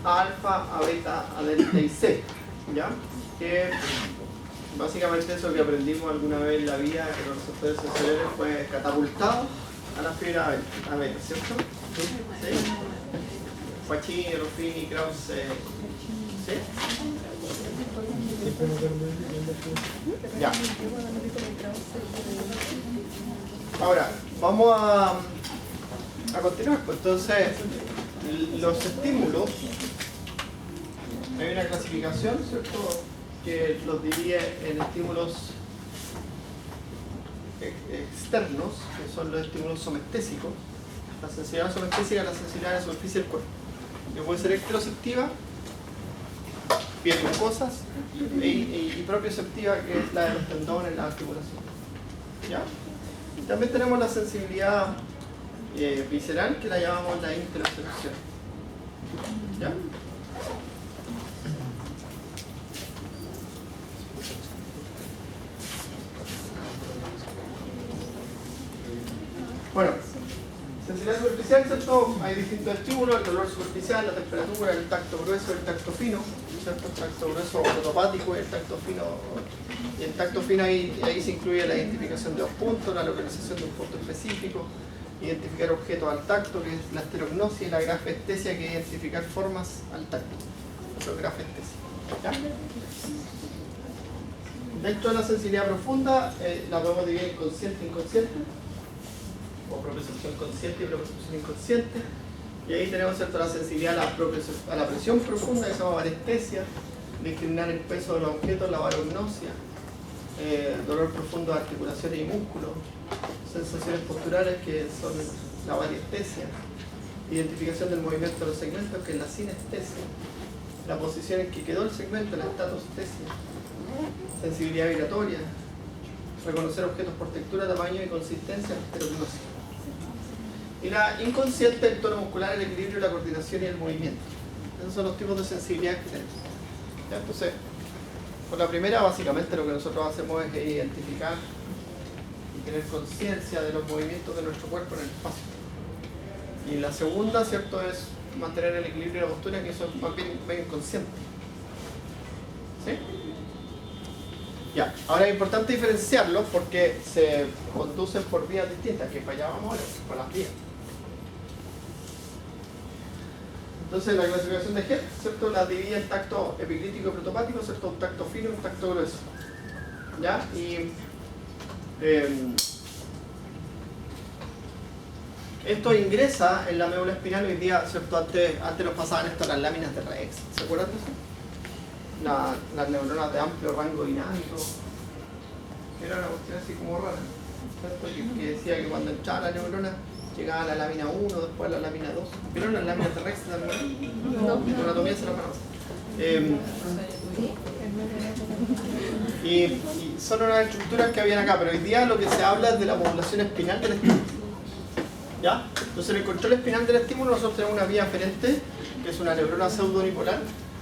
a alfa, a beta, a delta y z, ¿ya? Que básicamente eso que aprendimos alguna vez en la vida, que los receptores sensoriales fue catapultado a la fibra a beta, ¿cierto? ¿Sí? Pacini, Ruffini, Krause, ¿sí? Ya. Ahora, vamos a continuar. Pues entonces, los estímulos, hay una clasificación, ¿cierto?, que los divide en estímulos externos, que son los estímulos somestésicos. La sensibilidad somestésica es la sensibilidad de la superficie del cuerpo, que puede ser exteroceptiva, piel mucosas, y propioceptiva, que es la de los tendones, la articulación. ¿Ya? Y también tenemos la sensibilidad visceral, que la llamamos la interocepción. ¿Ya? Bueno, sensibilidad superficial, ¿cierto? Hay distintos estímulos: el dolor superficial, la temperatura, el tacto grueso, el tacto fino, ¿cierto? El tacto grueso ortopático y el tacto fino. Y el tacto fino ahí se incluye la identificación de los puntos, la localización de un punto específico, identificar objetos al tacto, que es la esterognosia, y la grafestesia, que es identificar formas al tacto. Eso es grafestesia. ¿Ya? Dentro de la sensibilidad profunda, la podemos dividir en consciente e inconsciente, o propiocepción consciente y propiocepción inconsciente. Y ahí tenemos, ¿cierto?, la sensibilidad a la presión profunda, que se llama varestesia, discriminar el peso de los objetos, la varognosia, dolor profundo de articulaciones y músculos, sensaciones posturales, que son la variestesia, identificación del movimiento de los segmentos, que es la sinestesia, la posición en que quedó el segmento, la estatestesia, sensibilidad vibratoria, reconocer objetos por textura, tamaño y consistencia, esterognosia. Y la inconsciente, el tono muscular, el equilibrio, la coordinación y el movimiento. Esos son los tipos de sensibilidad que tenemos. ¿Ya? Entonces, por la primera, básicamente lo que nosotros hacemos es identificar y tener conciencia de los movimientos de nuestro cuerpo en el espacio. Y la segunda, ¿cierto?, es mantener el equilibrio y la postura, que eso es más bien inconsciente. ¿Sí? Ya, ahora es importante diferenciarlos porque se conducen por vías distintas, que para allá vamos ahora, por las vías. Entonces la clasificación de Hess, ¿cierto?, la divide en tacto epicrítico y protopático, ¿cierto?, un tacto fino y un tacto grueso. ¿Ya? Y esto ingresa en la médula espinal hoy día, ¿cierto? Antes nos pasaban esto las láminas de Rex, ¿se acuerdan de eso? Las neuronas de amplio rango dinámico. Era una cuestión así como rara, ¿cierto? Que decía que cuando entraba la neurona llegaba a la lámina 1, después a la lámina 2. ¿Vieron las láminas de Rex también? No. En anatomía se las conocen. Y son unas estructuras que habían acá, pero hoy día lo que se habla es de la modulación espinal del estímulo. ¿Ya? Entonces, en el control espinal del estímulo nosotros tenemos una vía aferente, que es una neurona pseudonipolar,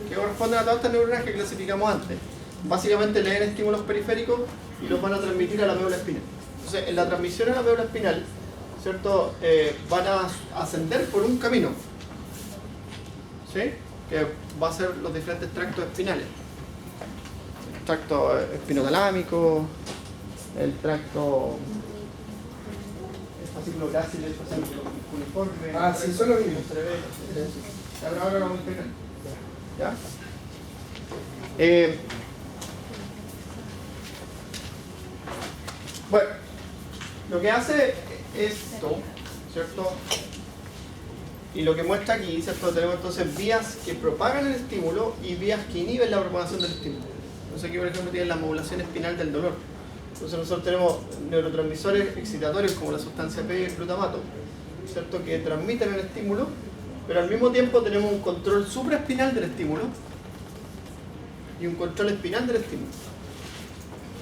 que corresponde a todas estas neuronas que clasificamos antes. Básicamente leen estímulos periféricos y los van a transmitir a la médula espinal. Entonces, en la transmisión a la médula espinal, ¿cierto?, van a ascender por un camino, ¿sí?, que va a ser los diferentes tractos espinales. El tracto espinotalámico, el tracto fascículo grácil, el fascículo cuneiforme. Sí, son los mismos. Ahora lo vamos a explicar. ¿Ya? Bueno, lo que hace esto, ¿cierto? Y lo que muestra aquí, ¿cierto? Tenemos entonces vías que propagan el estímulo y vías que inhiben la propagación del estímulo. Entonces aquí, por ejemplo, tienen la modulación espinal del dolor. Entonces nosotros tenemos neurotransmisores excitatorios como la sustancia P y el glutamato, ¿cierto?, que transmiten el estímulo, pero al mismo tiempo tenemos un control supraespinal del estímulo y un control espinal del estímulo,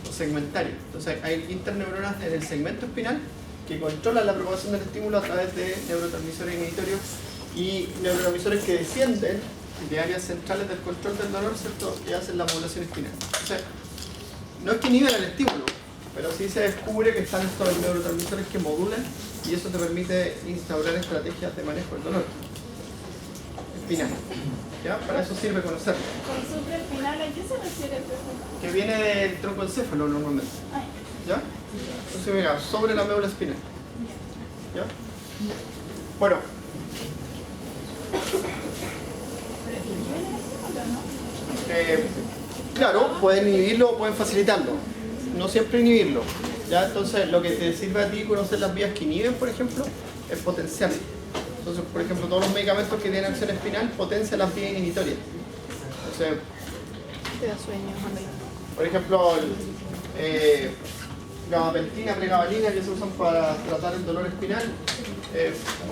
o segmentario. Entonces hay interneuronas en el segmento espinal que controlan la propagación del estímulo a través de neurotransmisores inhibitorios y neurotransmisores que descienden de áreas centrales del control del dolor, ¿cierto?, que hacen la modulación espinal. Entonces, no es que inhiben el estímulo, pero sí se descubre que están estos neurotransmisores que modulan y eso te permite instaurar estrategias de manejo del dolor. espinal. ¿Ya? Para eso sirve conocerlo. ¿Con supraespinal a qué se refiere el profe? Que viene del tronco encéfalo normalmente. ¿Ya? Entonces, mira, sobre la médula espinal. ¿Ya? Bueno. Claro, pueden inhibirlo o pueden facilitarlo. No siempre inhibirlo. ¿Ya? Entonces, lo que te sirve a ti conocer las vías que inhiben, por ejemplo, es potenciar. Entonces, por ejemplo, todos los medicamentos que tienen acción espinal potencian las vías inhibitorias. Entonces, Te da sueño, por ejemplo, gabapentina, pregabalina, que se usan para tratar el dolor espinal,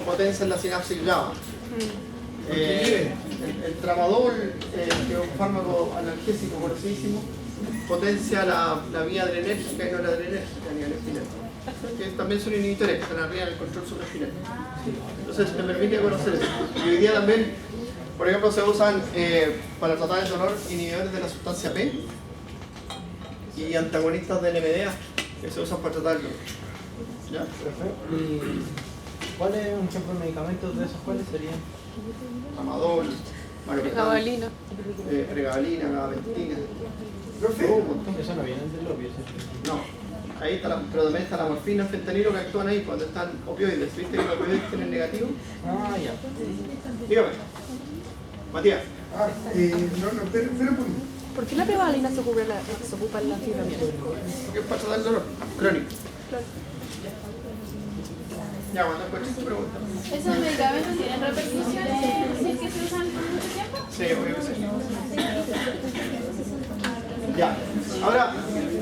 potencian la sinapsis GABA. El tramadol, que es un fármaco analgésico conocidísimo, potencia la vía adrenérgica y no la adrenérgica a nivel espinal. Que también son inhibitores que están arriba del control supraespinal. Entonces me permite conocer eso. Y hoy día también, por ejemplo, se usan para tratar el dolor inhibidores de la sustancia P y antagonistas del NMDA que se usan para tratar el dolor. ¿Ya? ¿Y cuál es un ejemplo de medicamentos de esos? ¿Cuáles serían? Tramadol, Gabalina. pregabalina, gabapentina. Eso no viene del opio, ¿sí? No. Ahí está pero también está la morfina, el fentanilo que actúan ahí cuando están opioides. ¿Viste que los opioides tienen negativo? Ah, ya. Dígame. Matías. Espera un poquito. ¿Por qué la pregabalina se ocupa en la fibromialgia? Porque es para tratar el dolor crónico. Ya, cuando escuches tu pregunta. ¿Esos medicamentos tienen repercusiones si es que se usan por mucho tiempo? Sí, obvio que sí. Ya. Ahora,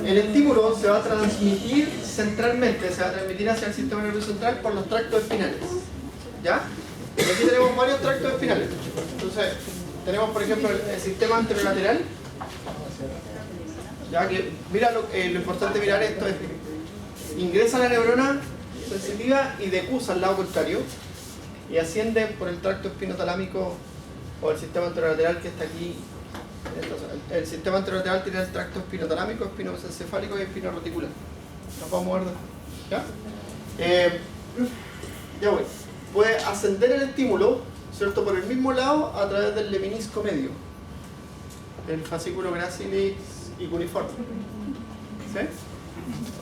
el estímulo se va a transmitir centralmente, se va a transmitir hacia el sistema nervioso central por los tractos espinales. ¿Ya? Y aquí tenemos varios tractos espinales. Entonces, tenemos por ejemplo el sistema anterolateral. Ya que, mira lo importante de mirar esto es ingresa la neurona sensitiva y decusa al lado contrario y asciende por el tracto espinotalámico o el sistema anterolateral que está aquí. Entonces, el sistema anterolateral tiene el tracto espinotalámico, espinomesencefálico y espinoreticulaar. Nos vamos a ver. ¿Ya? Ya voy. Puede ascender el estímulo, ¿cierto? Por el mismo lado a través del leminisco medio, el fascículo gracilis y cuneiforme. ¿Sí?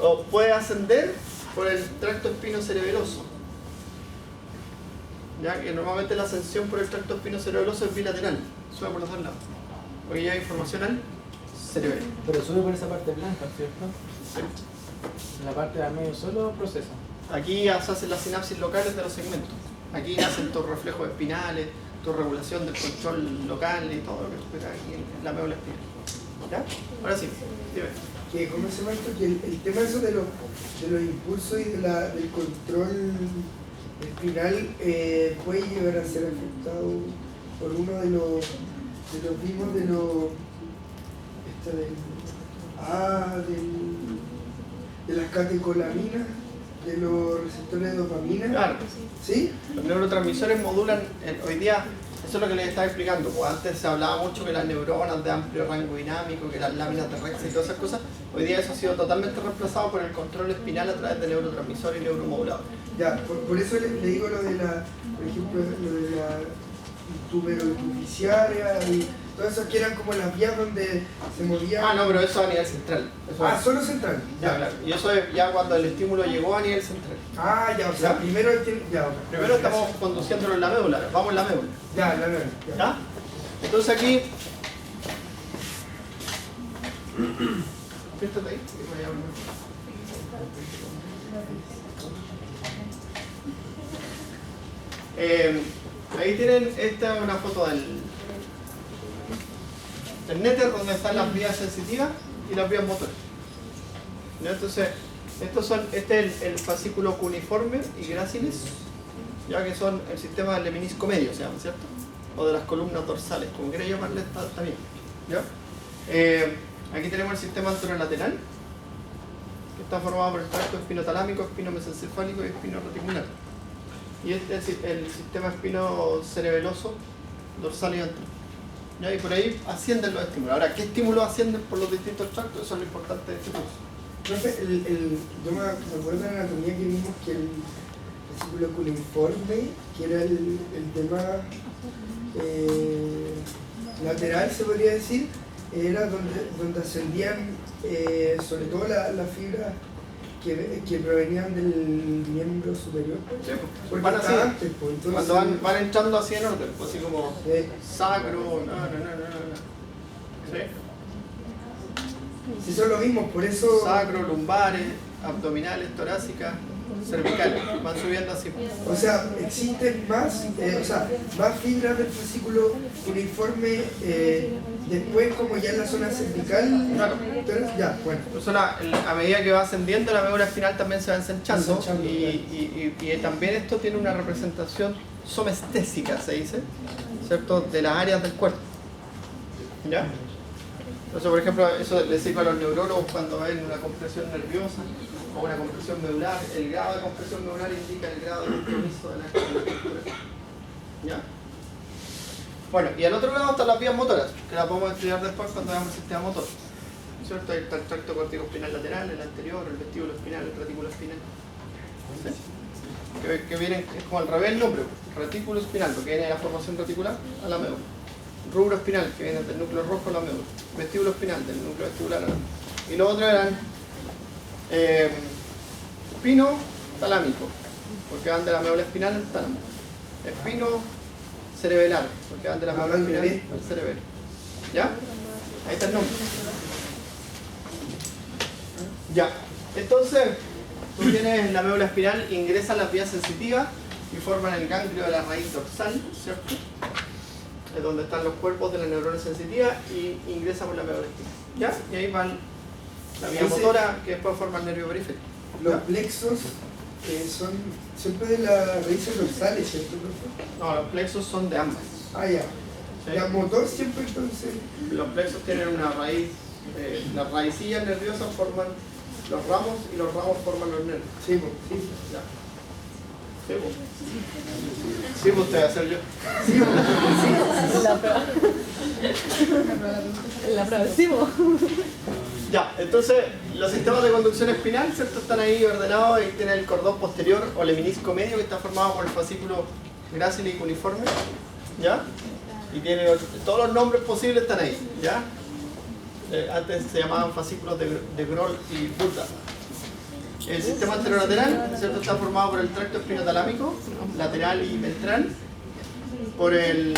O puede ascender por el tracto espinocerebeloso, ya que normalmente la ascensión por el tracto espinocerebeloso es bilateral, sube por los dos lados, porque ya hay información al cerebelo. Pero sube por esa parte blanca, ¿cierto? Sí. La parte de al medio solo procesa. Aquí se hacen las sinapsis locales de los segmentos. Aquí hacen tus reflejos espinales, tu regulación del control local y todo lo que explica aquí en la médula espinal. ¿Ya? Ahora sí, dime. ¿Cómo se llama esto? Que el tema eso de los impulsos y del control espinal puede llegar a ser afectado por uno de los mismos de las catecolaminas, de los receptores de dopamina. Claro. ¿Sí? Los neurotransmisores modulan, hoy día, eso es lo que les estaba explicando, pues antes se hablaba mucho que las neuronas de amplio rango dinámico, que las láminas de Rex y todas esas cosas, hoy día eso ha sido totalmente reemplazado por el control espinal a través de neurotransmisores y neuromoduladores. Ya, por eso le digo lo de por ejemplo, lo de la tuberoepifisiaria y todas esas que eran como las vías donde se movían. Ah, no, pero eso a nivel central. Eso solo central. Ya, claro. Y eso es ya cuando el estímulo llegó a nivel central. Ah, ya, o sea, ¿Ya? primero Primero estamos conduciéndolo en la médula, vamos en la médula. Ya, la médula. ¿Ya? Entonces aquí... Siéntate ahí, que voy a hablar. Ahí tienen, esta es una foto del néter donde están las vías sensitivas y las vías motoras. ¿Ya? Entonces, este es el fascículo cuneiforme y gracilis, ya que son el sistema del leminisco medio, se llama, ¿cierto? O de las columnas dorsales, como quieras llamarle, está bien. ¿Ya? Aquí tenemos el sistema anterolateral, que está formado por el tracto espinotalámico, espinomesencefálico y espinoreticulaar. Y este es el sistema espinocerebeloso, dorsal y antero. ¿Ya? Y por ahí ascienden los estímulos. Ahora, ¿qué estímulos ascienden por los distintos tractos? Eso es lo importante de este curso. Profe, yo me acuerdo de la anatomía que vimos que el fascículo cuneiforme, que era el tema lateral, se podría decir, era donde ascendían sobre todo las fibras que provenían del miembro superior. Sí, Porque van así, estaba antes, pues, entonces, cuando van entrando así en orden, pues así como sacro, no. ¿Sí? si son los mismos, por eso. Sacro, lumbares, abdominales, torácicas, cervicales, van subiendo así. O sea, existen más, más fibras del fascículo uniforme después, como ya en la zona cervical. Claro. Entonces, ya, bueno. Por eso a medida que va ascendiendo, la médula espinal también se va ensanchando. Ensanchando, Y también esto tiene una representación somestésica, se dice, ¿cierto? De las áreas del cuerpo. ¿Ya? Entonces, por ejemplo, eso le sirve a los neurólogos cuando ven una compresión nerviosa o una compresión medular. El grado de compresión medular indica el grado de compromiso de la estructura. ¿Ya? Bueno, y al otro lado están las vías motoras, que las podemos estudiar después cuando veamos el sistema motor. ¿Cierto? Ahí está el tracto corticoespinal lateral, el anterior, el vestíbulo espinal, el retículo espinal. ¿Sí? Que vienen, es como al revés el nombre, retículo espinal, porque viene de la formación reticular a la médula. Rubro espinal, que viene del núcleo rojo a la médula. Vestíbulo espinal, del núcleo vestibular a la médula. Y los otros eran espino talámico, porque van de la médula espinal al tálamo. Espino cerebelar, porque van de la médula espinal al cerebelo. ¿Ya? Ahí está el nombre. Ya. Entonces, tú tienes la médula espinal, ingresan las vías sensitivas y forman el ganglio de la raíz dorsal, ¿cierto? Es donde están los cuerpos de la neurona sensitiva y ingresa por la médula espinal. ¿Ya? Y ahí van la vía motora que después forma el nervio periférico. Los plexos son siempre de las raíces dorsales, ¿cierto, profe? No, los plexos son de ambas. Ah, ya. ¿Sí? La motor siempre entonces. Los plexos tienen una raíz, las raicillas nerviosas forman los ramos y los ramos forman los nervios. Sí, pues, sí. ¿Ya? Sí, pues. Sí, pues usted va a hacer yo. Sí, pues, La prueba. La prueba. Sí, po. Ya, entonces los sistemas de conducción espinal, ¿cierto? Están ahí ordenados. Ahí tiene el cordón posterior o el menisco medio que está formado por el fascículo grácil y cuneiforme, ¿ya? Y tiene todos los nombres posibles están ahí, ¿ya? Antes se llamaban fascículos de Groll y Burda. El sistema anterolateral, ¿cierto? Está formado por el tracto espinotalámico, lateral y ventral, por el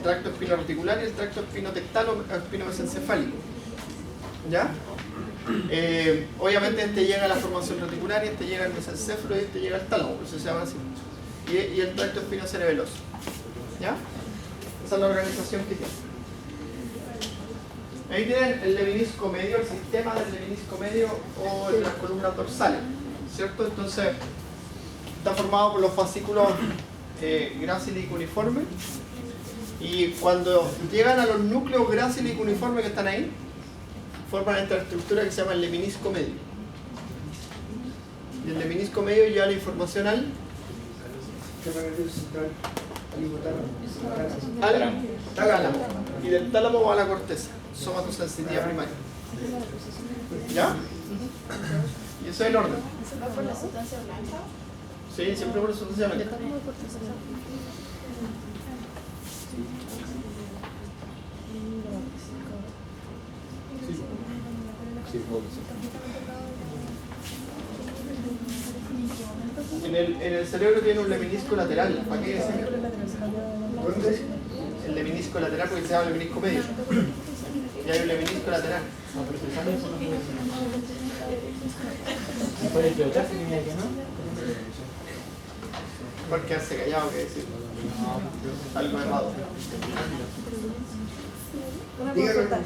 tracto espinoarticular y el tracto espinotectal o espinomesencefálico. ¿Ya? Obviamente este llega a la formación reticular y este llega al mesencéfalo y este llega al tálamo, por eso se llama así. Y el tracto espinocerebeloso. ¿Ya? Esa es la organización que tiene. Ahí tienen el levinisco medio, el sistema del levinisco medio o de las columnas dorsales, ¿cierto? Entonces está formado por los fascículos grácil y cuneiforme, y cuando llegan a los núcleos grácil y cuneiforme que están ahí, forman esta estructura que se llama el levinisco medio. Y el levinisco medio lleva la información al tálamo. Y del tálamo va a la corteza, somatosensitiva primaria. ¿Ya? Y eso es el orden. ¿Se va por la sustancia blanca? Sí, siempre por la sustancia blanca. En el cerebro tiene un levinisco lateral. ¿Para qué ese? ¿Dónde? El levinisco lateral porque se llama levinisco medio. Y hay un levinisco lateral. ¿Puede equivocarse que mira que no? ¿Por qué hace callado? ¿Qué decir? Algo errado. Una consulta.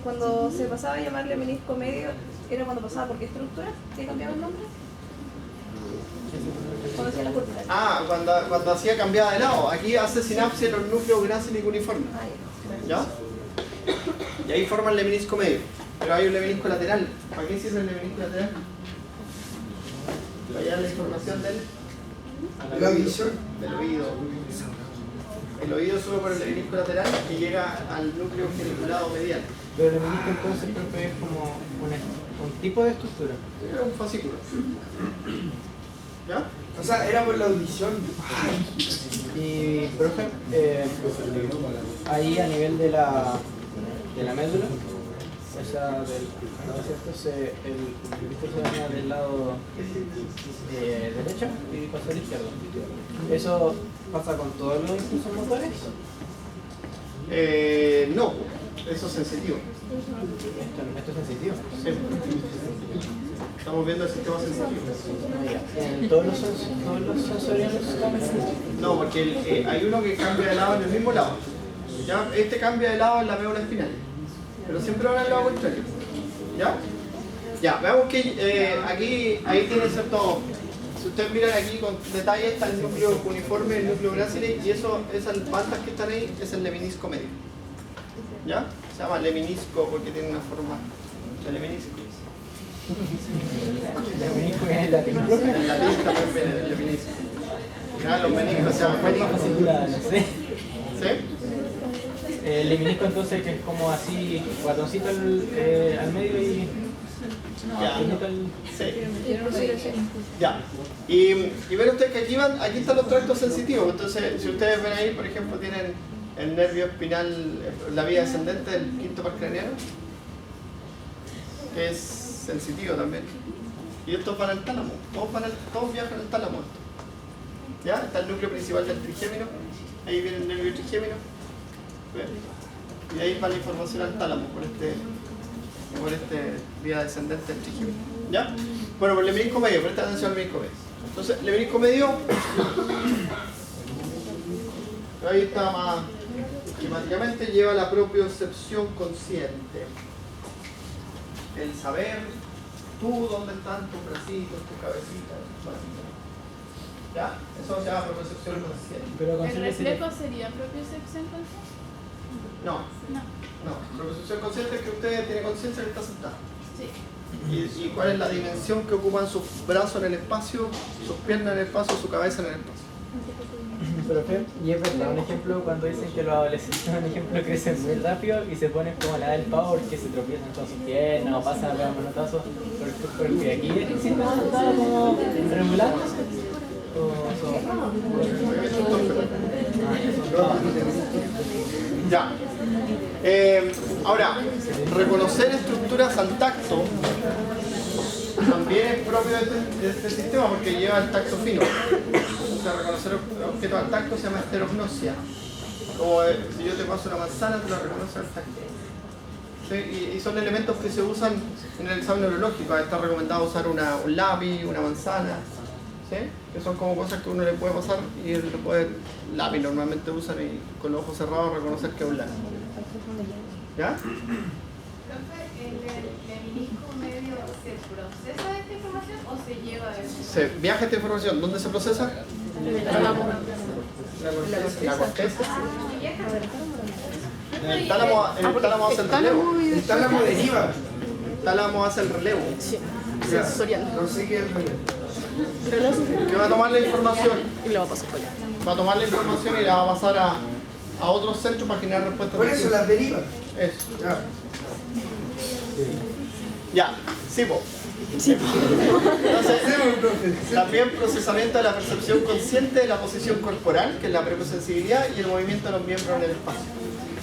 Cuando se pasaba a llamarle menisco medio, ¿era cuando pasaba por qué estructura? ¿Se cambiaba el nombre? Cuando hacía la cortical. Ah, cuando hacía cambiada de lado. Aquí hace sinapsis en los núcleos grácil y cuneiforme. ¿Ya? Y ahí forma el levinisco medio. Pero hay un levinisco lateral. ¿Para qué sirve el levinisco lateral? Para hallar la información La visión. del oído. El oído sube por el levinisco lateral y llega al núcleo geniculado medial. Pero el menisco entonces, profe, es como un tipo de estructura. Es un fascículo. ¿Ya? O sea, era por la audición. Y, profe, ahí a nivel de la médula, o sea, ¿no es cierto? El Cristo se daña del lado derecho y pasa al izquierdo. ¿Eso pasa con todos los impulsos motores? No, eso es sensitivo. Esto es sensitivo. Sí. Estamos viendo el sistema sensitivo. ¿En todos los sensoriales también? No, porque hay uno que cambia de lado en el mismo lado. ¿Ya? Este cambia de lado en la médula espinal, pero siempre va en el lado contrario. ¿Ya? Ya, veamos que ahí tiene cierto. Si ustedes miran aquí con detalle, está el núcleo uniforme, el núcleo grácile, y esas bandas que están ahí es el lemnisco medio. ¿Ya? Se llama leminisco porque tiene una forma de leminisco. En latín. En latín también viene del leminisco. Ya, los meniscos se llaman meniscos. No sé. ¿Sí? El leminisco entonces que es como así, ratoncito al medio y... Ya. al... Sí. Ya. Y ven ustedes que aquí están los tractos sensitivos. Entonces, si ustedes ven ahí, por ejemplo, tienen el nervio espinal, la vía descendente del quinto par craneano, que es sensitivo también. Y estos van al tálamo. Todos viajan al tálamo. ¿Ya? Está el núcleo principal del trigémino. Ahí viene el nervio trigémino. ¿Ven? Y ahí va la información al tálamo por este vía descendente del trigémino. ¿Ya? Bueno, por el menisco medio, presta atención al menisco medio. Entonces, el menisco medio, ahí está más esquemáticamente, lleva la propiocepción consciente. El saber, tú dónde están tus bracitos, tu cabecita, tus manitos. ¿Ya? Eso se llama propiocepción consciente. Pero ¿El reflejo sería propiocepción consciente? No, No. propiocepción consciente es que usted tiene conciencia que está sentado. Sí. ¿Y cuál es la dimensión que ocupan sus brazos en el espacio, sus piernas en el espacio, su cabeza en el espacio? Profe, y es verdad, un ejemplo cuando dicen que los adolescentes, un ejemplo, crecen muy rápido y se ponen como la del pavo porque se tropiezan con sus piernas o pasan a pegar manotazos, porque aquí existe sentado como regular. Ya. Ahora, reconocer estructuras al tacto también es propio de este sistema porque lleva el tacto fino. O sea, reconocer objetos al tacto se llama esterognosia. Como si yo te paso una manzana, te la reconoces al tacto. ¿Sí? Y son elementos que se usan en el examen neurológico. Está recomendado usar un lápiz, una manzana. ¿Sí? Que son como cosas que uno le puede pasar y él lápiz normalmente usan y con los ojos cerrados reconocer que es un lápiz. ¿Ya? Profe, ¿el menisco medio se procesa esta información o se lleva de eso? Se viaja esta información. ¿Dónde se procesa? La corteza. En el tálamo hace el relevo. El tálamo deriva. El tálamo hace el relevo. Sensorial. No sé qué es el relevo. Que va a tomar la información. Y lo va a pasar por allá. Va a tomar la información y la va a pasar a otros centros para generar respuestas. Por eso las deriva. Eso. Ya. Ya, sí, po. Entonces, también procesamiento de la percepción consciente de la posición corporal, que es la precosensibilidad, y el movimiento de los miembros en el espacio.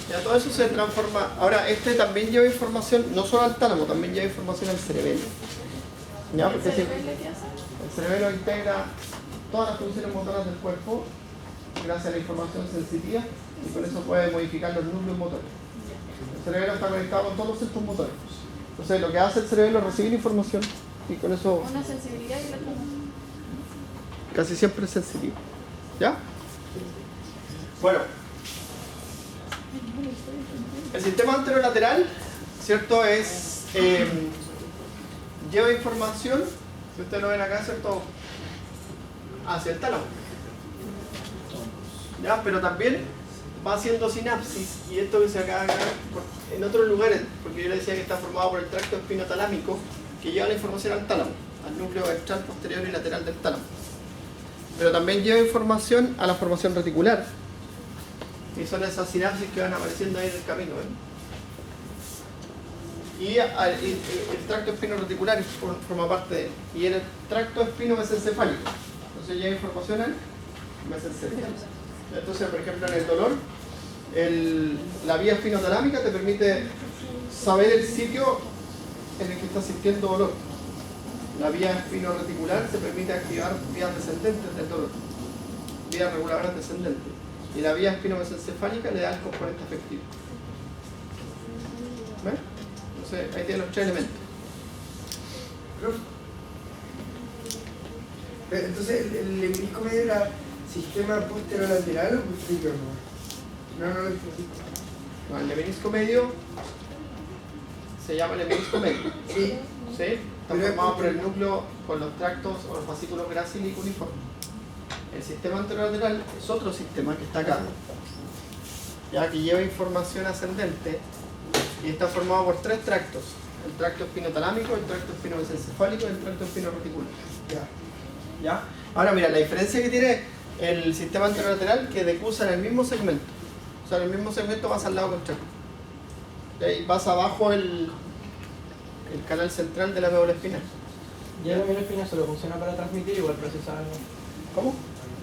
Ya, todo eso se transforma. Ahora, este también lleva información, no solo al tálamo, también lleva información al cerebelo. ¿Ya? Porque ¿El cerebelo qué hace? el cerebelo integra todas las funciones motoras del cuerpo gracias a la información sensitiva y con eso puede modificar los núcleos motores. El cerebelo está conectado con todos los centros motores. Entonces lo que hace el cerebro es recibir información y con eso Una sensibilidad y la otra no. casi siempre es sensitivo. ¿Ya? Bueno. El sistema anterolateral, ¿cierto? Lleva información, si ustedes lo ven acá, ¿cierto? Hacia el tálamo. ¿Ya? Pero también va haciendo sinapsis, y esto que se acaba de ver en otros lugares, porque yo les decía que está formado por el tracto espinotalámico, que lleva la información al tálamo, al núcleo ventral, posterior y lateral del tálamo. Pero también lleva información a la formación reticular, y son esas sinapsis que van apareciendo ahí en el camino. Y el tracto espino reticular forma parte de él, y el tracto espino mesencefálico. Entonces lleva información al mesencéfalo. Entonces, por ejemplo, en el dolor, la vía espinotalámica te permite saber el sitio en el que estás sintiendo dolor. La vía espinoreticular se permite activar vías descendentes del dolor, vías reguladoras descendentes. Y la vía espinomesencefálica le da el componente afectivo. ¿Ves? Entonces, ahí tienes los tres elementos. Entonces, ¿el menisco medio era sistema posterolateral o posterior? No lo entendí. No, el menisco medio se llama el menisco medio. Sí. ¿Sí? Está formado por el núcleo, por los tractos o los fascículos grácil y cuneiforme. El sistema anterolateral es otro sistema que está acá, ya que lleva información ascendente y está formado por tres tractos: el tracto espinotalámico, el tracto espinomesencefálico y el tracto espinoreticulares. ¿Ya? Ahora mira, la diferencia que tiene el sistema anterolateral que decusa en el mismo segmento. O sea, en el mismo segmento vas al lado contrario. Y vas abajo el canal central de la médula espinal. Ya la médula espinal solo funciona para transmitir, igual procesar. ¿Cómo?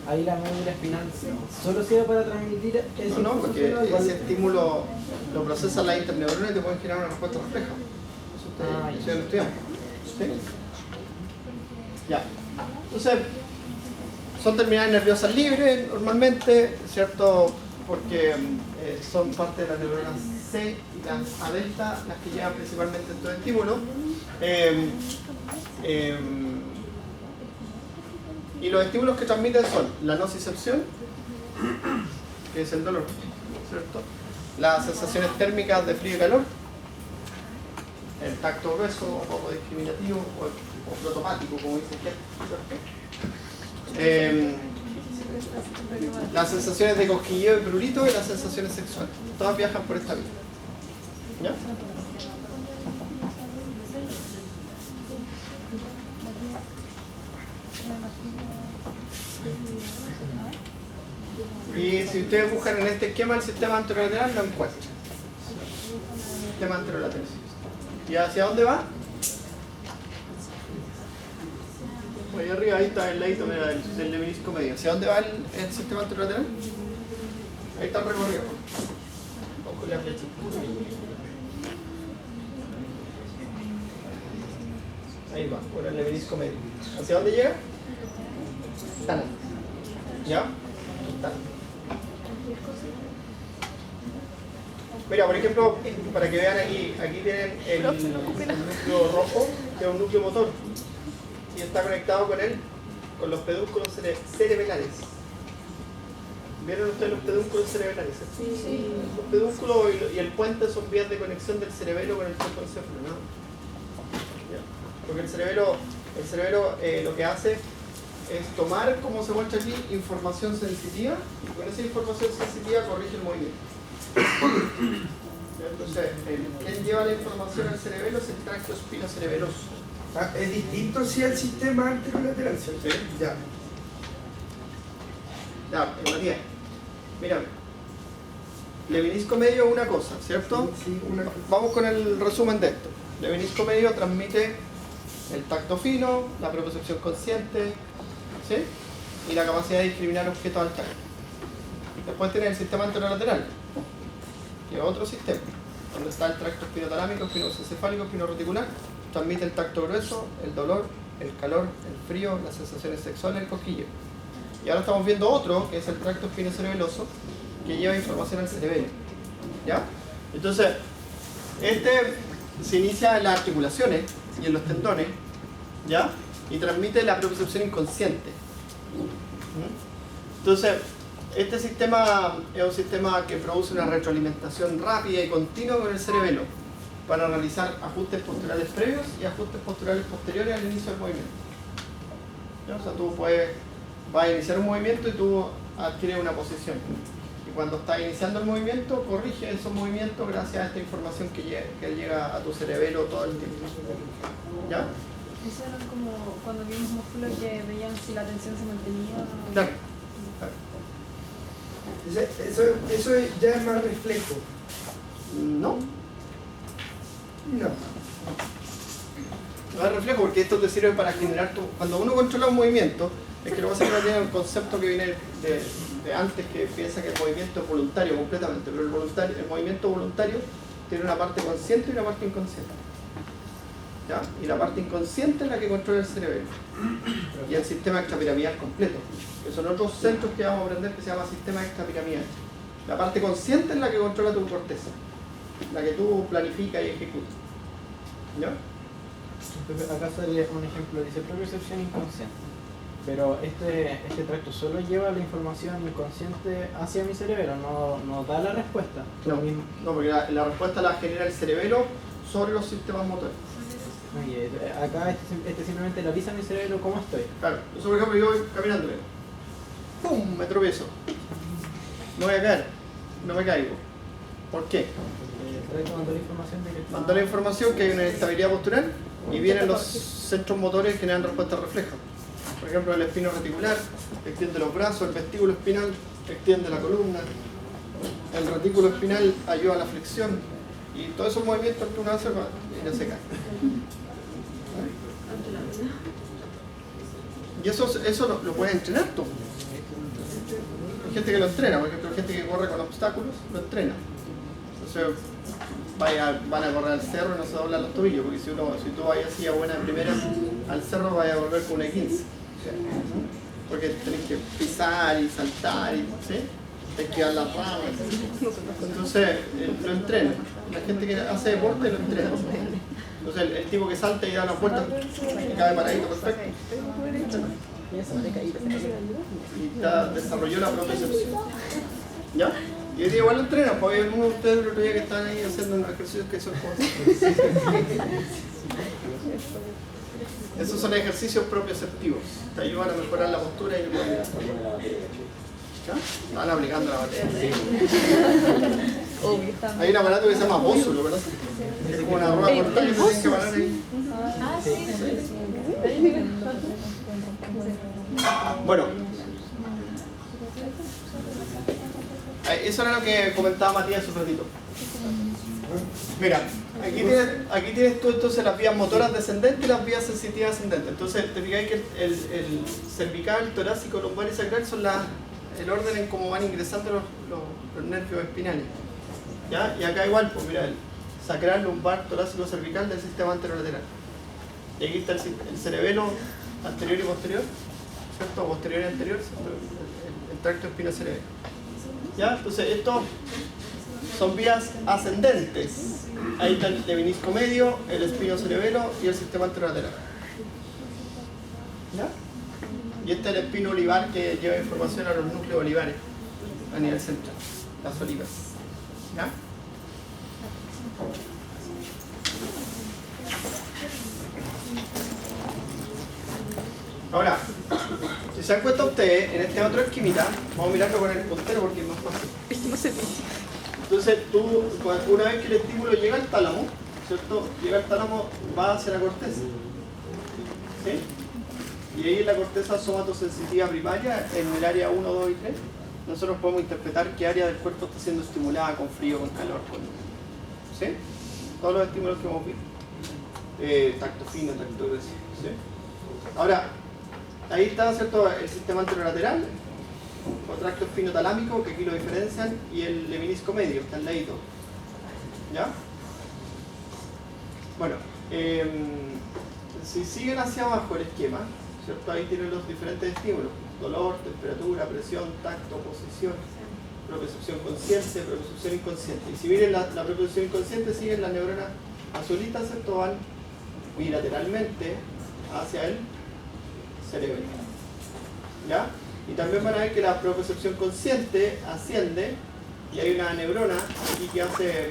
Ahí la médula espinal solo sirve para transmitir ese No, porque impulso, ese estímulo lo procesa la interneurona y te pueden generar una respuesta refleja. Eso ustedes lo estudian. ¿Sí? Ya. Entonces, son terminales nerviosas libres normalmente, ¿cierto? Porque son parte de las neuronas C y las A delta, las que llevan principalmente estos estímulos. Y los estímulos que transmiten son la nocicepción, que es el dolor, ¿cierto? Las sensaciones térmicas de frío y calor, el tacto grueso o poco discriminativo o protopático, como dice Kent. Las sensaciones de cosquilleo y prurito y las sensaciones sexuales. Todas viajan por esta vía. ¿Ya? Y si ustedes buscan en este esquema el sistema anterolateral, lo encuentran. Sistema anterolateral. ¿Y hacia dónde va? Ahí arriba, ahí está el ladito del menisco medio. ¿Hacia dónde va el sistema anterolateral? Ahí está el recorrido. Ojo la flecha. Ahí va, por el menisco medio. ¿Hacia dónde llega? Tan. ¿Ya? Tan. Mira, por ejemplo, para que vean aquí tienen el núcleo rojo, que es un núcleo motor. Y está conectado con los pedúnculos cerebelares. ¿Vieron ustedes los pedúnculos cerebelares? Sí. Los pedúnculos y el puente son vías de conexión del cerebelo con el troncocéfalo, ¿no? Porque el cerebelo lo que hace es tomar, como se muestra aquí, información sensitiva, y con esa información sensitiva corrige el movimiento. Entonces, quien lleva la información al cerebelo es el tracto espinocerebeloso. Es distinto si el sistema anterolateral, ¿cierto? Sí. Ya. Ya, Matías, mira, el menisco medio es una cosa, ¿cierto? Sí, una cosa. Vamos con el resumen de esto. El menisco medio transmite el tacto fino, la propiocepción consciente, ¿sí? Y la capacidad de discriminar objetos al tacto. Después tiene el sistema anterolateral, que es otro sistema, donde está el tracto espinotalámico, espinomesencefálico, espinoreticular. Transmite el tacto grueso, el dolor, el calor, el frío, las sensaciones sexuales, el cosquilleo. Y ahora estamos viendo otro, que es el tracto espinocerebeloso, que lleva información al cerebelo. ¿Ya? Entonces, este se inicia en las articulaciones y en los tendones, ¿ya? Y transmite la propiocepción inconsciente. Entonces, este sistema es un sistema que produce una retroalimentación rápida y continua con el cerebelo para realizar ajustes posturales previos y ajustes posturales posteriores al inicio del movimiento. ¿Ya? O sea, tú vas a iniciar un movimiento y tú adquieres una posición. Y cuando estás iniciando el movimiento, corrige esos movimientos gracias a esta información que llega a tu cerebelo todo el tiempo. ¿Ya? Eso era como cuando vimos músculos que veían si la tensión se mantenía. Claro. Eso ya es más reflejo. No. No. No es reflejo porque esto te sirve para generar cuando uno controla un movimiento, Es que lo que pasa es que no tiene un concepto que viene de antes, que piensa que el movimiento es voluntario completamente, pero el movimiento voluntario tiene una parte consciente y una parte inconsciente. ¿Ya? Y la parte inconsciente es la que controla el cerebelo y el sistema extrapiramidal completo, que son otros centros que vamos a aprender que se llama sistema extrapiramidal. La parte consciente es la que controla tu corteza, la que tú planificas y ejecutas. ¿Ya? Acá sale un ejemplo, dice propiocepción inconsciente. Pero este tracto solo lleva la información inconsciente hacia mi cerebro, no da la respuesta. No, porque la respuesta la genera el cerebelo sobre los sistemas motores. Oye, acá este simplemente le avisa a mi cerebro cómo estoy. Claro, eso por ejemplo yo voy caminando, ¡pum! Me tropiezo. No voy a caer, no me caigo. ¿Por qué? El tracto mandó la información de que Mandó la información que hay una estabilidad postural y vienen los centros motores que generan respuestas reflejas. Por ejemplo, el espino reticular extiende los brazos, el vestíbulo espinal extiende la columna, el retículo espinal ayuda a la flexión y todos esos movimientos que uno hace y no se cae. Y eso lo puedes entrenar tú. Hay gente que lo entrena, por ejemplo, hay gente que corre con obstáculos, lo entrena. Entonces van a correr al cerro y no se doblan los tobillos, porque si tú vayas así a buena primera al cerro, vayas a volver con una 15. Porque tenés que pisar y saltar, ¿sí? Esquivar las ramas. Entonces lo entrena. La gente que hace deporte lo entrena. Entonces el tipo que salta y da una vuelta y cae paradito perfecto. Y desarrolló la propiocepción. ¿Ya? Y hoy día igual lo entrenan, porque hay uno de ustedes el otro día que están ahí haciendo unos ejercicios que son como esos son ejercicios propioceptivos, te ayudan a mejorar la postura y el movimiento. ¿Ya? Estaban aplicando la batería. Hay un aparato que se llama bósulo, ¿verdad? Es como una rueda corta que tienes que parar ahí. Ah, sí. Bueno, eso era lo que comentaba Matías hace un ratito. Mira, aquí tienes tú entonces las vías motoras descendentes y las vías sensitivas ascendentes. Entonces te fijáis que el cervical, torácico, lumbar y sacral son el orden en cómo van ingresando los nervios espinales. ¿Ya? Y acá igual, pues mira, el sacral, lumbar, torácico, cervical del sistema anterolateral. Y aquí está el cerebelo anterior y posterior, ¿cierto? Posterior y anterior, el tracto espinocerebelo. ¿Ya? Entonces estos son vías ascendentes. Ahí está el menisco medio, el espinocerebelo y el sistema anterolateral. ¿Ya? Y este es el espino olivar que lleva información a los núcleos olivares a nivel central, las olivas. ¿Ya? Ahora, si se dan cuenta ustedes, en este otro esquemita, vamos a mirarlo con el puntero porque es más fácil. Entonces tú, una vez que el estímulo llega al tálamo, ¿cierto? Llega al tálamo, va hacia la corteza. ¿Sí? Y ahí en la corteza somatosensitiva primaria, en el área 1, 2 y 3, nosotros podemos interpretar qué área del cuerpo está siendo estimulada con frío, con calor, ¿sí? Todos los estímulos que hemos visto. Tacto fino, tacto grueso. ¿Sí? Ahora, ahí está, ¿cierto? El sistema anterolateral, o tracto espinotalámico, que aquí lo diferencian, y el menisco medio, está al ladito. ¿Ya? Bueno, si siguen hacia abajo el esquema, ¿cierto? Ahí tienen los diferentes estímulos: dolor, temperatura, presión, tacto, posición, propiocepción consciente, propiocepción inconsciente. Y si miren la propiocepción inconsciente, siguen las neuronas azulitas, ¿cierto? Van bilateralmente hacia el cerebro. ¿Ya? Y también van a ver que la propiocepción consciente asciende y hay una neurona aquí que hace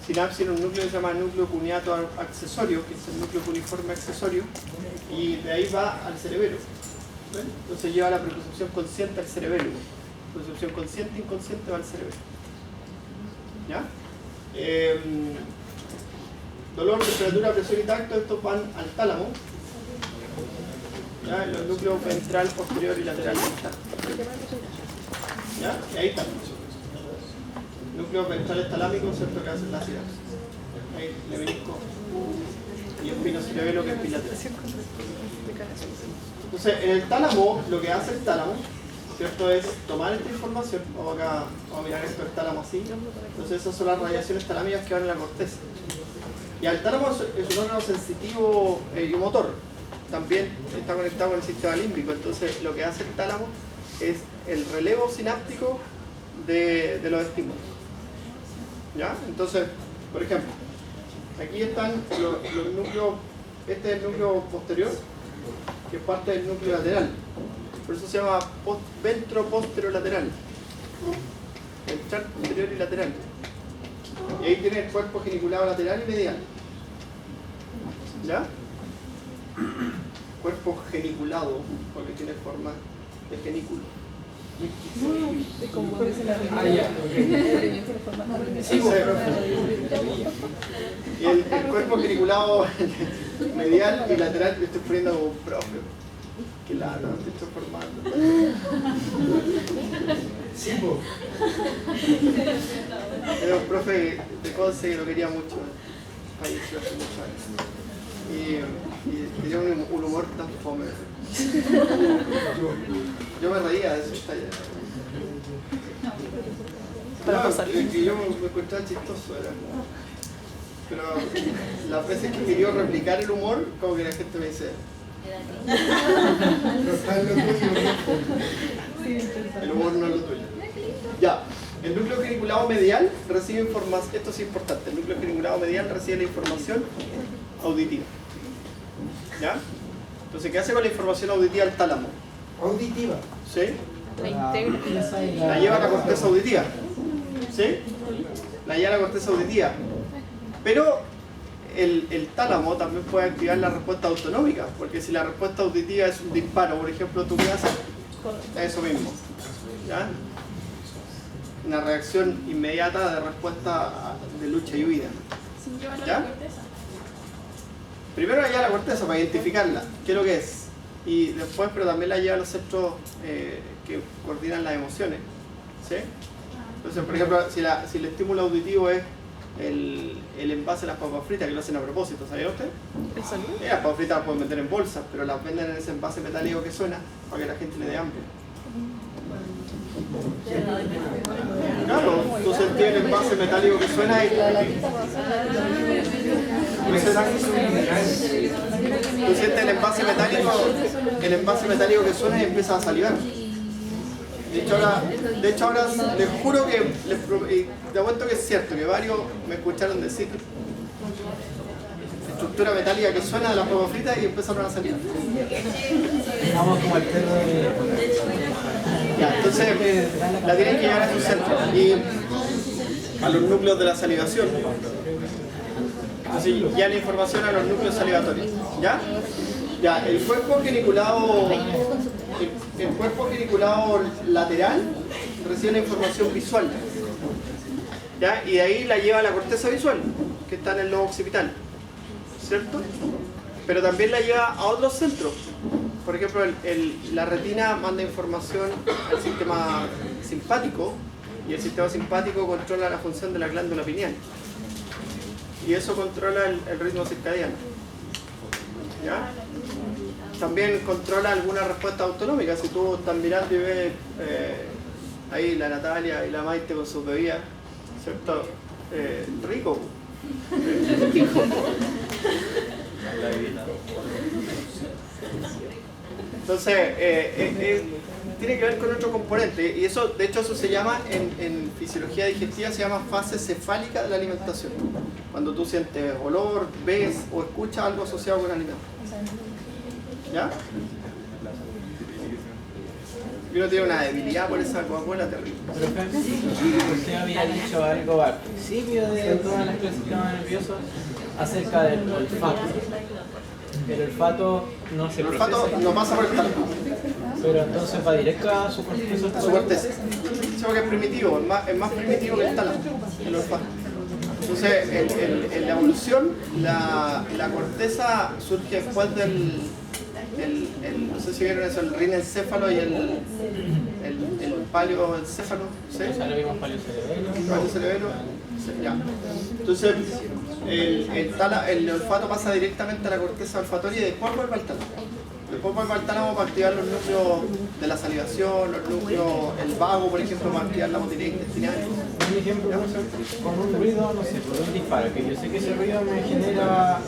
sinapsis en un núcleo que se llama núcleo cuneato accesorio, que es el núcleo cuneiforme accesorio, y de ahí va al cerebelo. ¿Ven? Entonces lleva la propiocepción consciente al cerebelo. Propiocepción consciente e inconsciente va al cerebelo. ¿Ya? Dolor, temperatura, presión y tacto, estos van al tálamo. ¿Ya? En los núcleos ventral, posterior y lateral ventral. ¿Ya? Y ahí están. Núcleos ventrales talámicos, ¿cierto? Que hacen la sinapsis. Ahí le menisco y espinocerebelo que es bilateral. Entonces, en el tálamo, lo que hace el tálamo, ¿cierto? Es tomar esta información, vamos a mirar esto del tálamo así, entonces esas son las radiaciones talámicas que van en la corteza. Y al tálamo es un órgano sensitivo y motor, también está conectado con el sistema límbico, entonces lo que hace el tálamo es el relevo sináptico de los estímulos. ¿Ya? Entonces, por ejemplo, aquí están los núcleos, este es el núcleo posterior, que es parte del núcleo lateral. Por eso se llama ventroposterolateral. Ventral, posterior y lateral. Y ahí tiene el cuerpo geniculado lateral y medial. ¿Ya? Cuerpo geniculado, porque tiene forma de genículo. Es como dice la Ah, ya. Sí, y el cuerpo geniculado medial y lateral, yo estoy poniendo como un profe. Qué lata, me estoy transformando. Sí, po. Era un profe de Conce que lo quería mucho. Falleció hace muchos años. Y tenía un humor tan fome. Yo me reía de eso. Para pasar. Y yo me encontraba chistoso. Pero las veces que quería replicar el humor, como que la gente me dice, No está en lo tuyo. el humor no es lo tuyo. Ya, el núcleo geniculado medial recibe información, esto es importante, el núcleo geniculado medial recibe la información auditiva. ¿Ya? Entonces, ¿qué hace con la información auditiva el tálamo? Auditiva. ¿Sí? La integra. La lleva a la corteza auditiva. ¿Sí? La lleva a la corteza auditiva. Pero el tálamo también puede activar la respuesta autonómica, porque si la respuesta auditiva es un disparo, por ejemplo, ¿tú qué haces? Eso mismo. ¿Ya? Una reacción inmediata de respuesta de lucha y huida. Sin llevarlo a ¿Ya? la corteza. Primero la lleva a la corteza para identificarla, qué es lo que es. Y después, pero también la lleva a los centros que coordinan las emociones. ¿Sí? Entonces, por ejemplo, si el estímulo auditivo es el envase de las papas fritas, que lo hacen a propósito, ¿sabía usted? ¿El sonido? Las papas fritas las pueden meter en bolsas, pero las venden en ese envase metálico que suena para que la gente le dé hambre. Claro, tú sentías el envase metálico que suena y tú sientes el envase metálico que suena y empiezas a salivar. De hecho ahora les juro que te cuento que es cierto, que varios me escucharon decir estructura metálica que suena de las papas fritas y empezaron a salir. Vamos como el perro de... Ya, entonces la tienen que llevar a su centro y a los núcleos de la salivación. Entonces ya la información a los núcleos salivatorios. ¿Ya? Ya, el cuerpo geniculado lateral recibe la información visual. ¿Ya? Y de ahí la lleva a la corteza visual, que está en el lobo occipital. ¿Cierto? Pero también la lleva a otros centros. Por ejemplo, la retina manda información al sistema simpático y el sistema simpático controla la función de la glándula pineal. Y eso controla el ritmo circadiano. ¿Ya? También controla alguna respuesta autonómica. Si tú estás mirando y ves ahí la Natalia y la Maite con sus bebidas, ¿cierto? Rico. Entonces, tiene que ver con otro componente y eso, de hecho, eso se llama en fisiología digestiva, se llama fase cefálica de la alimentación. Cuando tú sientes olor, ves o escuchas algo asociado con el alimento. ¿Ya? Y uno tiene una debilidad por esa Coca-Cola terrible. Pero usted había dicho algo al principio de todas las clases que estaban nerviosos acerca del olfato. El olfato no se El olfato procesa, no pasa por el tálamo, pero entonces va directo a su corteza. a su corteza. Eso que es primitivo, es más primitivo que el tálamo, el olfato. Entonces, en la evolución, la corteza surge después del, no sé si vieron eso, el rinencéfalo y el paleoencéfalo, ¿sí? Ahora vimos paleocerebelo. Paleocerebelo, ya. Entonces, el olfato pasa directamente a la corteza olfatoria y después vuelve al tálamo. Después vuelve al tálamo para activar los núcleos de la salivación, los núcleos, el vago, por ejemplo, para activar la motilidad intestinal. Un ejemplo, con un ruido, no sé, por un disparo, que yo sé que ese ruido me genera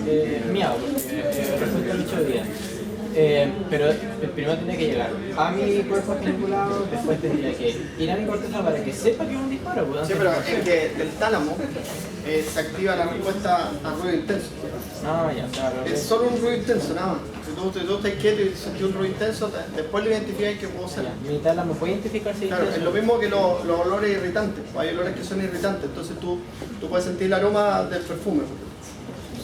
miedo, porque resulta mucho de vida. Pero el primero tiene que llegar a mi cuerpo articulado, después tendría que ir a mi corteza para que sepa que es un disparo. Pues, Sí, pero es que del tálamo se activa la respuesta a ruido intenso. Ah, ya, claro. Es solo un ruido intenso, nada más. Si tú estás quieto y sentís un ruido intenso, después lo identificáis que puedo ser. Mi tálamo puede identificar si Claro, es lo mismo que los olores irritantes. Hay olores que son irritantes, entonces tú puedes sentir el aroma del perfume,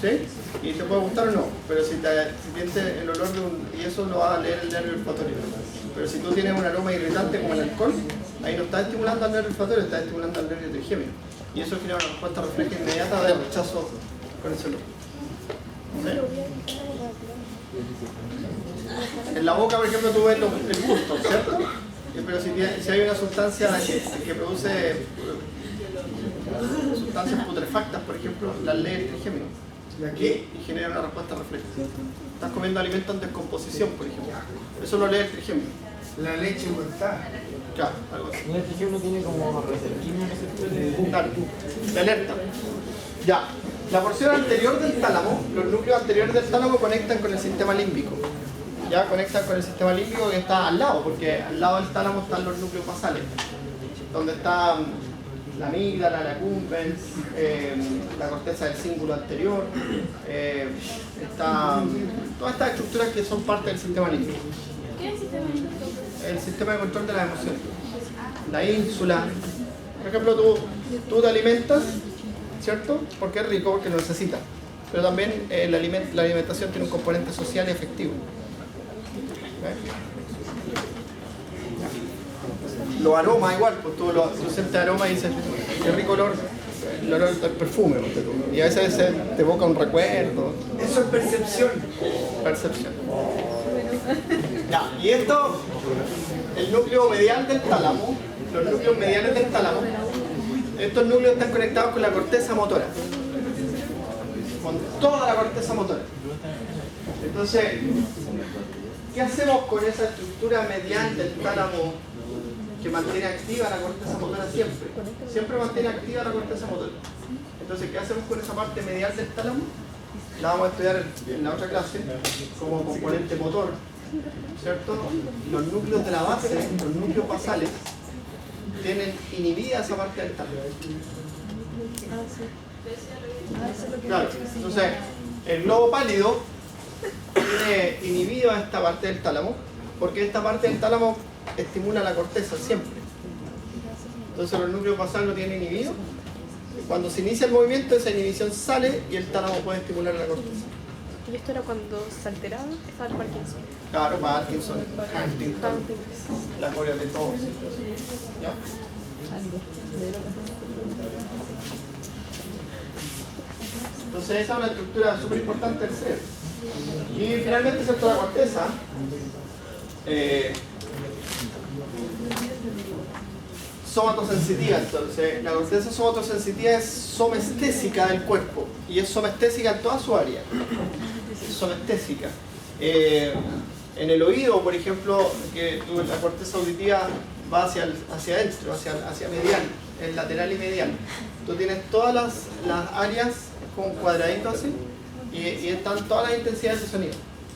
¿sí? Y te puede gustar o no, pero si sientes el olor de y eso lo va a leer el nervio olfatorio. Pero si tú tienes un aroma irritante como el alcohol, ahí no estás estimulando al nervio olfatorio, estás estimulando al nervio trigémino. Y eso genera una respuesta refleja inmediata de rechazo con ese olor. ¿Sí? En la boca, por ejemplo, tú ves el gusto, ¿cierto? Pero si hay una sustancia que produce sustancias putrefactas, por ejemplo, las lee el trigémino y genera una respuesta refleja. Estás comiendo alimentos en descomposición, por ejemplo. Eso lo lee el trigémino. La leche cortada. Claro, algo así. El trigémino tiene como receptores. Claro, de alerta. Ya, la porción anterior del tálamo, los núcleos anteriores del tálamo conectan con el sistema límbico. Ya conectan con el sistema límbico que está al lado, porque al lado del tálamo están los núcleos basales, donde está la amígdala, la accumbens, la corteza del cíngulo anterior, todas estas estructuras que son parte del sistema límbico. ¿Qué es el sistema límbico? El sistema de control de las emociones, la ínsula. Por ejemplo, tú te alimentas, ¿cierto? Porque es rico, porque lo necesitas. Pero también la alimentación tiene un componente social y afectivo. Los aromas igual, pues tú sientes aroma y dices, qué rico olor, el olor del perfume, y a veces te evoca un recuerdo. Eso es percepción. Percepción. Ya, y esto, el núcleo medial del tálamo, los núcleos mediales del tálamo, estos núcleos están conectados con la corteza motora, con toda la corteza motora. Entonces, ¿qué hacemos con esa estructura medial del tálamo que mantiene activa la corteza motora siempre? Siempre mantiene activa la corteza motora. Entonces, ¿qué hacemos con esa parte medial del tálamo? La vamos a estudiar en la otra clase como componente motor, ¿cierto? Los núcleos de la base, los núcleos basales, tienen inhibida esa parte del tálamo. Claro, entonces, el globo pálido tiene inhibido a esta parte del tálamo, porque esta parte del tálamo estimula la corteza siempre. Entonces los núcleos basales lo tienen inhibido. Cuando se inicia el movimiento, esa inhibición sale y el tálamo puede estimular la corteza. ¿Y esto era cuando se alteraba? Estaba el Parkinson. Claro, Parkinson, Huntington, las corias de todos. ¿Ya? Entonces esa es una estructura súper importante del cerebro. Y finalmente, ¿cierto? La corteza somatosensitiva. Entonces, la corteza somatosensitiva es somestésica del cuerpo y es somestésica en toda su área. Es somestésica. En el oído, por ejemplo, que la corteza auditiva va hacia adentro, hacia medial, el lateral y medial. Tú tienes todas las áreas con cuadraditos así y están todas las intensidades de sonido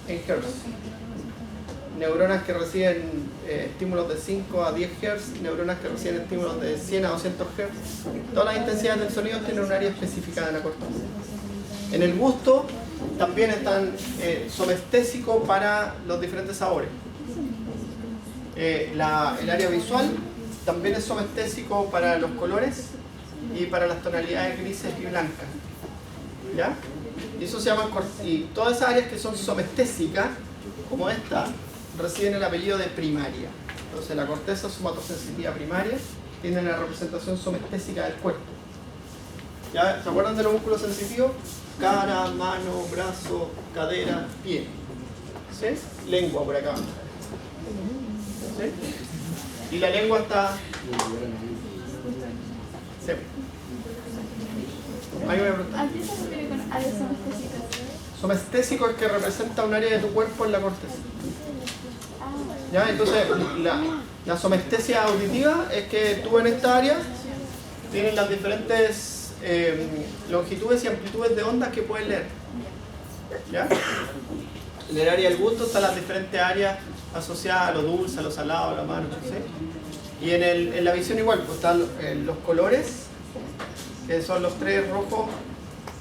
en Hz. Neuronas que reciben estímulos de 5 a 10 Hz, neuronas que reciben estímulos de 100 a 200 Hz. Todas las intensidades del sonido tienen un área específica de la corteza. En el gusto también están somestésicos para los diferentes sabores. El área visual también es somestésico para los colores y para las tonalidades grises y blancas. ¿Ya? Y eso se llama, y todas esas áreas que son somestésicas, como esta, reciben el apellido de primaria. Entonces la corteza somatosensitiva primaria tiene la representación somestésica del cuerpo. ¿Ya? ¿Se acuerdan de los músculos sensitivos? Cara, mano, brazo, cadera, pie. ¿Sí? Lengua por acá. ¿Sí? Y la lengua está... Sí. ¿Alguien me pregunta? ¿A qué se refiere con áreas somestésicas? Somestésico es que representa un área de tu cuerpo en la corteza. ¿Ya? Entonces, la somestesia auditiva es que tú en esta área tienes las diferentes longitudes y amplitudes de ondas que puedes leer. ¿Ya? En el área del gusto están las diferentes áreas asociadas a lo dulce, a lo salado, a lo amargo, ¿sí? Y en la visión igual, pues están los colores, que son los tres: rojo,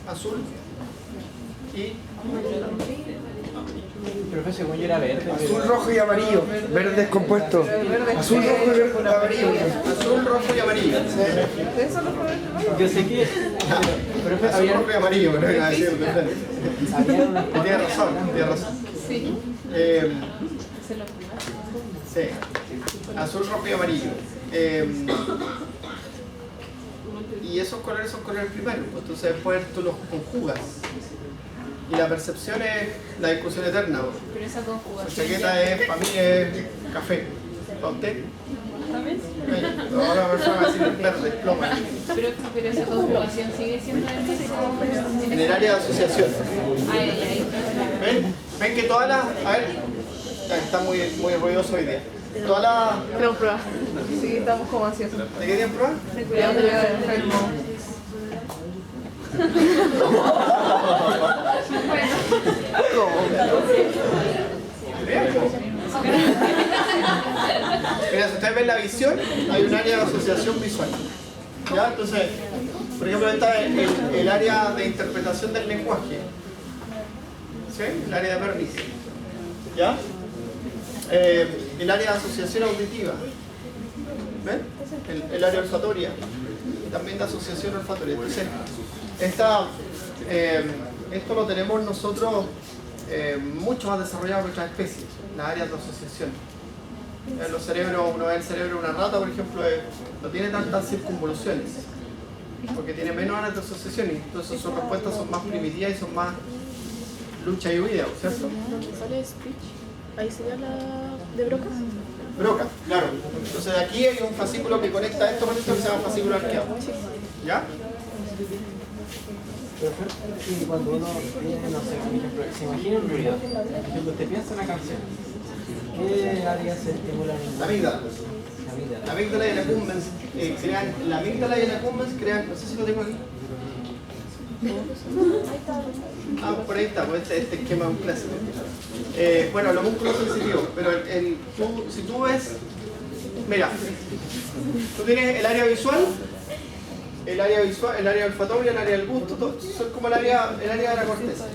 azul y... Profe, según yo era verde. Azul, rojo y amarillo. Verde descompuesto. Azul, rojo y amarillo. Azul, rojo y amarillo. ¿Esos son los colores primarios? Yo sé que... Profe, Azul, había... rojo y amarillo, pero iba a decir. había una... Tienes razón, tienes razón. Sí. Sí. Azul, rojo y amarillo. Y esos colores son colores primarios, pues, entonces después tú los conjugas. Y la percepción es la discusión eterna. Pues. Pero esa La conjugación. chaqueta es, para mí es café. ¿Para usted? ¿Sabes? Ahora la persona va a decir verde, ploma. Pero esa conjugación sigue siendo el mismo. En el área de asociación. Ay. ¿Ven que todas las... A ver, ya, está muy ruidoso hoy día. Todas las... Queremos probar. Sí, estamos como ansiosos. ¿De qué tienen pruebas? Ten cuidado de llegar enfermo. Bien, pues. Mira, si ustedes ven la visión, hay un área de asociación visual. ¿Ya? Entonces, por ejemplo, esta es el área de interpretación del lenguaje. ¿Sí? El área de Bernis. ¿Ya? El área de asociación auditiva. ¿Ven? El área olfatoria. Y también de asociación olfatoria. Entonces, esto lo tenemos nosotros mucho más desarrollado que otras especies, las áreas de asociación. En los cerebros, uno ve el cerebro de una rata, por ejemplo, no tiene tantas circunvoluciones, porque tiene menos áreas de asociación y entonces sus respuestas son más primitivas y son más lucha y huida, ¿cierto? ¿Cuál es speech? Ahí sería la de Broca. Broca, claro. Entonces de aquí hay un fascículo que conecta esto con esto que se llama fascículo arqueado. ¿Ya? Y cuando uno tiene, no sé, por ejemplo, se imagina un ruido, por ejemplo, te piensa una canción, ¿qué áreas se estimulan? La amígdala. La amígdala. La amígdala y la accumbens crean, la amígdala y la accumbens crean, no sé si lo tengo aquí. Ah, por ahí está, pues este esquema es un clásico. Bueno, los músculos sensitivos, pero si tú ves, mira, tú tienes el área visual, el área olfatoria, el área del gusto, todo, son como el área de la corteza.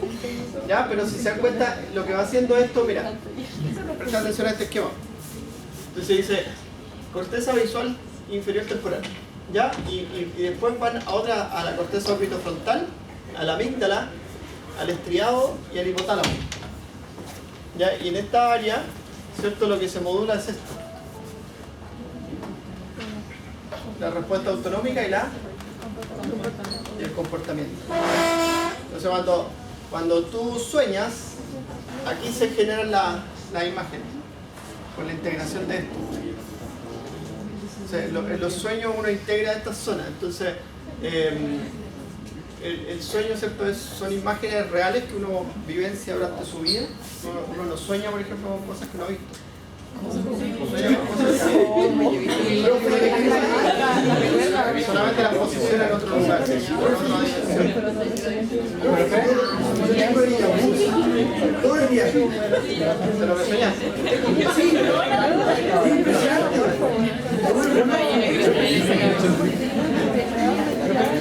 ¿Ya? Pero si se dan cuenta, lo que va haciendo esto, mira, presta atención a este esquema. Entonces dice, corteza visual inferior temporal. ¿Ya? Y después van a la corteza orbitofrontal, a la amígdala, al estriado y al hipotálamo. ¿Ya? Y en esta área, ¿cierto? Lo que se modula es esto. La respuesta autonómica y el comportamiento. Entonces cuando tú sueñas, aquí se generan las imágenes con la integración de esto. O sea, en los sueños uno integra estas zonas. Entonces el sueño, ¿cierto? Son imágenes reales que uno vivencia durante su vida. Uno no sueña, por ejemplo, con cosas que no ha visto. Solamente la posición en otro lugar. Todo el día. ¿Se lo que soñaste?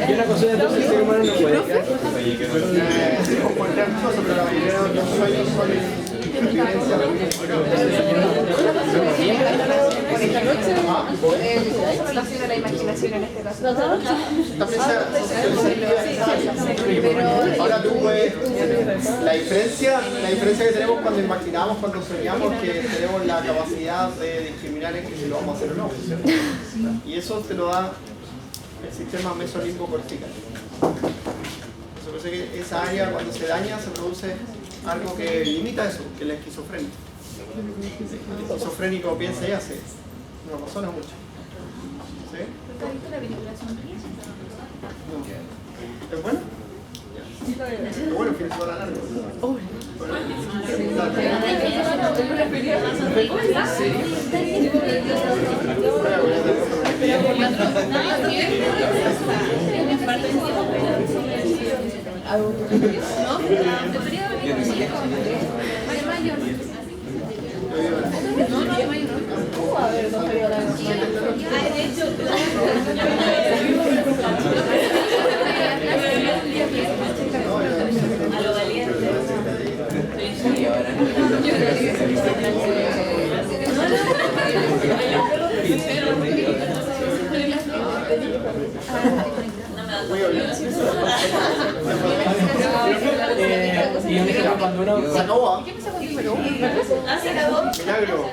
Y una cosa de todo el ser humano no puede quedar. Es como cualquier cosa, pero la mayoría de los sueños son vivencia. Por esta noche, ¿cómo relaciona la imaginación en este caso? También ahora tú ves la diferencia que tenemos cuando imaginamos, cuando soñamos, que tenemos la capacidad de discriminar en que si lo vamos a hacer o no, ¿cierto? Y eso te lo da el sistema mesolimbo cortical. Eso hace que esa área, cuando se daña, se produce algo que limita eso, que es la esquizofrenia. El esquizofrénico piensa y hace. No pasó no mucho. ¿Sí? ¿Has visto la película Sonrisa? ¿Es bueno? Es bueno, fin de semana largo. Y un ejemplo cuando uno... Se acabó. ¿Qué pasa con tu Perú? ¿Se acabó? Milagro.